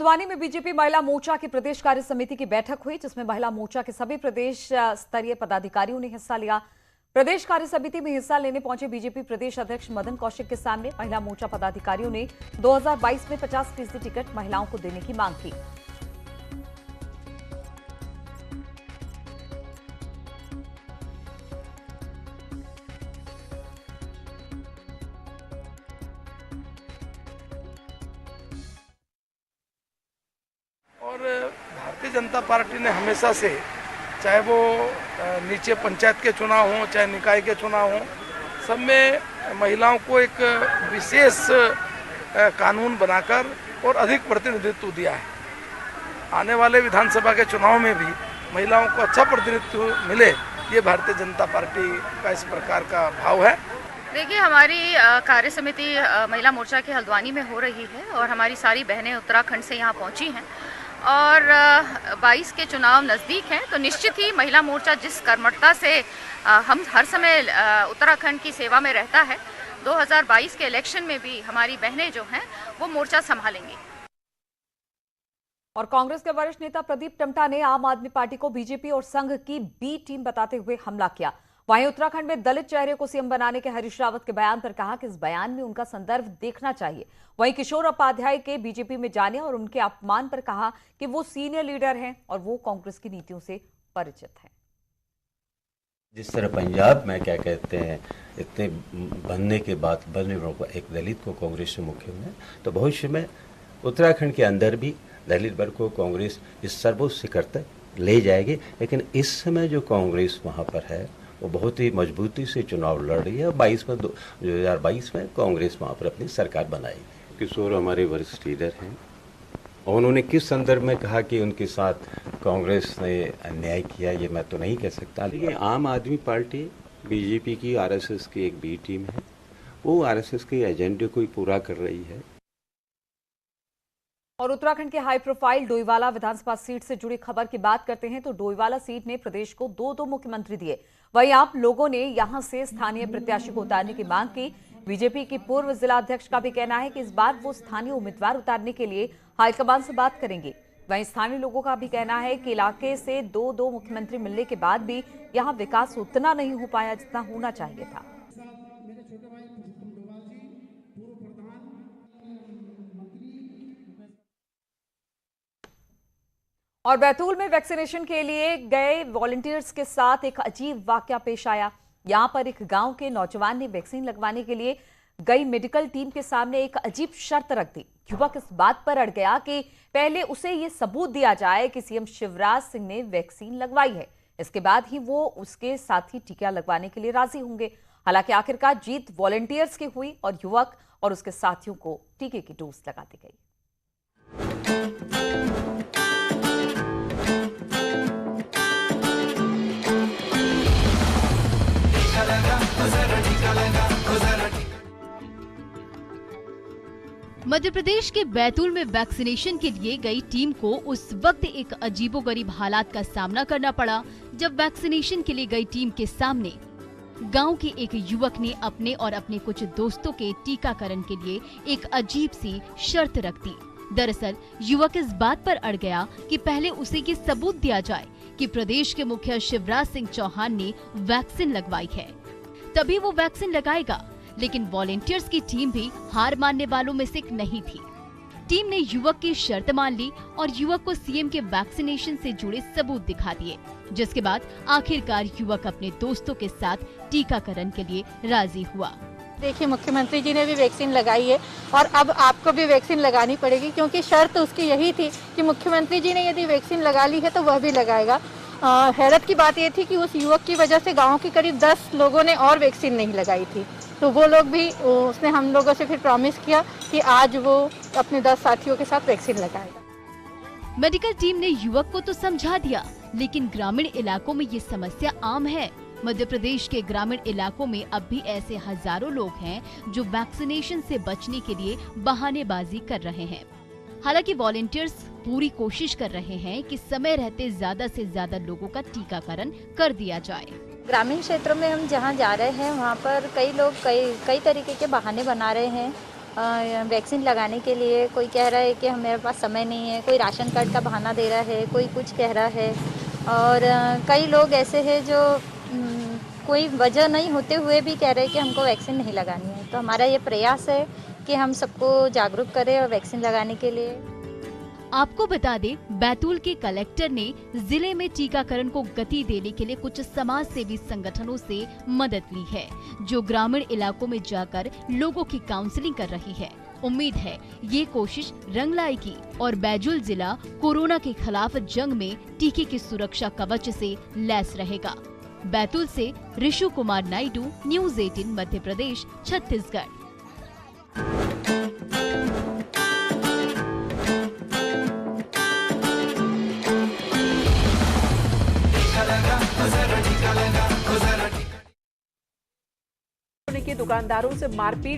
हल्द्वानी में बीजेपी महिला मोर्चा की प्रदेश कार्य समिति की बैठक हुई, जिसमें महिला मोर्चा के सभी प्रदेश स्तरीय पदाधिकारियों ने हिस्सा लिया। प्रदेश कार्य समिति में हिस्सा लेने पहुंचे बीजेपी प्रदेश अध्यक्ष मदन कौशिक के सामने महिला मोर्चा पदाधिकारियों ने 2022 में 50% टिकट महिलाओं को देने की मांग की। और भारतीय जनता पार्टी ने हमेशा से, चाहे वो नीचे पंचायत के चुनाव हों चाहे निकाय के चुनाव हों, सब में महिलाओं को एक विशेष कानून बनाकर और अधिक प्रतिनिधित्व दिया है। आने वाले विधानसभा के चुनाव में भी महिलाओं को अच्छा प्रतिनिधित्व मिले, ये भारतीय जनता पार्टी का इस प्रकार का भाव है। देखिए, हमारी कार्य समिति महिला मोर्चा के हल्द्वानी में हो रही है और हमारी सारी बहनें उत्तराखंड से यहाँ पहुँची हैं और 22 के चुनाव नज़दीक हैं, तो निश्चित ही महिला मोर्चा जिस कर्मठता से हम हर समय उत्तराखंड की सेवा में रहता है, 2022 के इलेक्शन में भी हमारी बहनें जो हैं वो मोर्चा संभालेंगी। और कांग्रेस के वरिष्ठ नेता प्रदीप टम्टा ने आम आदमी पार्टी को बीजेपी और संघ की बी टीम बताते हुए हमला किया। वहीं उत्तराखंड में दलित चेहरे को सीएम बनाने के हरीश रावत के बयान पर कहा कि इस बयान में उनका संदर्भ देखना चाहिए। वहीं किशोर उपाध्याय के बीजेपी में जाने और उनके अपमान पर कहा कि वो सीनियर लीडर हैं और वो कांग्रेस की नीतियों से परिचित हैं। जिस तरह पंजाब में क्या कहते हैं, इतने बनने के बाद एक दलित को कांग्रेस से मुख्य है, तो भविष्य में उत्तराखंड के अंदर भी दलित वर्ग को कांग्रेस इस सर्वोच्च शिखर तक ले जाएगी। लेकिन इस समय जो कांग्रेस वहाँ पर है वो बहुत ही मजबूती से चुनाव लड़ रही है और 2022 में कांग्रेस वहाँ पर अपनी सरकार बनाएगी। किशोर हमारे वरिष्ठ लीडर हैं और उन्होंने किस संदर्भ में कहा कि उनके साथ कांग्रेस ने अन्याय किया, ये मैं तो नहीं कह सकता। लेकिन आम आदमी पार्टी बीजेपी की आरएसएस की एक बी टीम है, वो आरएसएस के एजेंडे को ही पूरा कर रही है। और उत्तराखंड के हाई प्रोफाइल डोईवाला विधानसभा सीट से जुड़ी खबर की बात करते हैं तो डोईवाला सीट ने प्रदेश को दो मुख्यमंत्री दिए। वहीं आप लोगों ने यहां से स्थानीय प्रत्याशी को उतारने की मांग की। बीजेपी की पूर्व जिला अध्यक्ष का भी कहना है कि इस बार वो स्थानीय उम्मीदवार उतारने के लिए हाईकमान से बात करेंगे। वहीं स्थानीय लोगों का भी कहना है कि इलाके से दो मुख्यमंत्री मिलने के बाद भी यहाँ विकास उतना नहीं हो पाया जितना होना चाहिए था। और बैतूल में वैक्सीनेशन के लिए गए वॉलंटियर्स के साथ एक अजीब वाकया पेश आया। यहां पर एक गांव के नौजवान ने वैक्सीन लगवाने के लिए गई मेडिकल टीम के सामने एक अजीब शर्त रख दी। युवक इस बात पर अड़ गया कि पहले उसे ये सबूत दिया जाए कि सीएम शिवराज सिंह ने वैक्सीन लगवाई है, इसके बाद ही वो उसके साथी टीका लगवाने के लिए राजी होंगे। हालांकि आखिरकार जीत वॉलंटियर्स की हुई और युवक और उसके साथियों को टीके की डोज लगा दी गई। मध्य प्रदेश के बैतूल में वैक्सीनेशन के लिए गई टीम को उस वक्त एक अजीबोगरीब हालात का सामना करना पड़ा जब वैक्सीनेशन के लिए गई टीम के सामने गांव के एक युवक ने अपने और अपने कुछ दोस्तों के टीकाकरण के लिए एक अजीब सी शर्त रख दी। दरअसल युवक इस बात पर अड़ गया कि पहले उसे ये सबूत दिया जाए कि प्रदेश के मुखिया शिवराज सिंह चौहान ने वैक्सीन लगवाई है, तभी वो वैक्सीन लगाएगा। लेकिन वॉलंटियर्स की टीम भी हार मानने वालों में से नहीं थी। टीम ने युवक की शर्त मान ली और युवक को सीएम के वैक्सीनेशन से जुड़े सबूत दिखा दिए, जिसके बाद आखिरकार युवक अपने दोस्तों के साथ टीकाकरण के लिए राजी हुआ। देखिए, मुख्यमंत्री जी ने भी वैक्सीन लगाई है और अब आपको भी वैक्सीन लगानी पड़ेगी, क्योंकि शर्त उसकी यही थी कि मुख्यमंत्री जी ने यदि वैक्सीन लगा ली है तो वह भी लगाएगा। हैरत की बात यह थी कि उस युवक की वजह से गांव के करीब 10 लोगों ने और वैक्सीन नहीं लगाई थी, तो वो लोग भी, उसने हम लोगों से फिर प्रॉमिस किया कि आज वो अपने 10 साथियों के साथ वैक्सीन लगाएगा। मेडिकल टीम ने युवक को तो समझा दिया, लेकिन ग्रामीण इलाकों में ये समस्या आम है। मध्य प्रदेश के ग्रामीण इलाकों में अब भी ऐसे हजारों लोग हैं जो वैक्सीनेशन से बचने के लिए बहानेबाजी कर रहे हैं। हालांकि वॉलंटियर्स पूरी कोशिश कर रहे हैं कि समय रहते ज्यादा से ज्यादा लोगों का टीकाकरण कर दिया जाए। ग्रामीण क्षेत्रों में हम जहाँ जा रहे हैं वहाँ पर कई लोग कई तरीके के बहाने बना रहे हैं वैक्सीन लगाने के लिए। कोई कह रहा है कि मेरे पास समय नहीं है, कोई राशन कार्ड का बहाना दे रहा है, कोई कुछ कह रहा है। और कई लोग ऐसे हैं जो कोई वजह नहीं होते हुए भी कह रहे हैं कि हमको वैक्सीन नहीं लगानी है। तो हमारा ये प्रयास है कि हम सबको जागरूक करें और वैक्सीन लगाने के लिए। आपको बता दें, बैतूल के कलेक्टर ने जिले में टीकाकरण को गति देने के लिए कुछ समाज सेवी संगठनों से मदद ली है, जो ग्रामीण इलाकों में जाकर लोगों की काउंसलिंग कर रही है। उम्मीद है ये कोशिश रंग लाएगी और बैतूल जिला कोरोना के खिलाफ जंग में टीके की सुरक्षा कवच से लैस रहेगा। बैतूल से ऋषु कुमार नायडू, न्यूज़ 18 मध्य प्रदेश, छत्तीसगढ़। के दुकानदारों से मारपीट